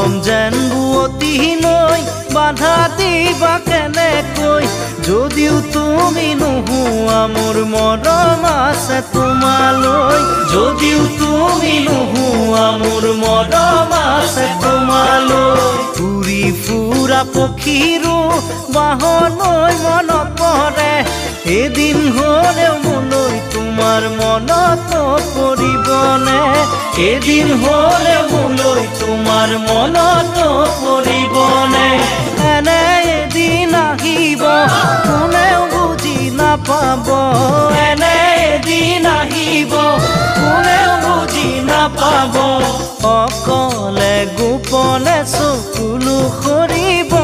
মৰম যেন বুৱতী নৈ বাধা দিবা কেনেকৈ যদিও তুমি নোহোৱা মোৰ মৰম আছে তোমালৈ যদিও তুমি নোহোৱা মোৰ মৰম আছে তোমালৈ উৰি ফুৰা পক্ষীৰো বাহলৈ মনত পৰে এদিন হ'লেও মোলৈ তোমাৰ মনত পৰিবনে এদিন হ'লেও মোলৈ তোমাৰ মনত পৰিবনে এনে এদিন আহিব কোনেও বুজি নাপাব এনে এদিন আহিব কোনেও বুজি নাপাব অকলে গোপনে চকুলো সৰিব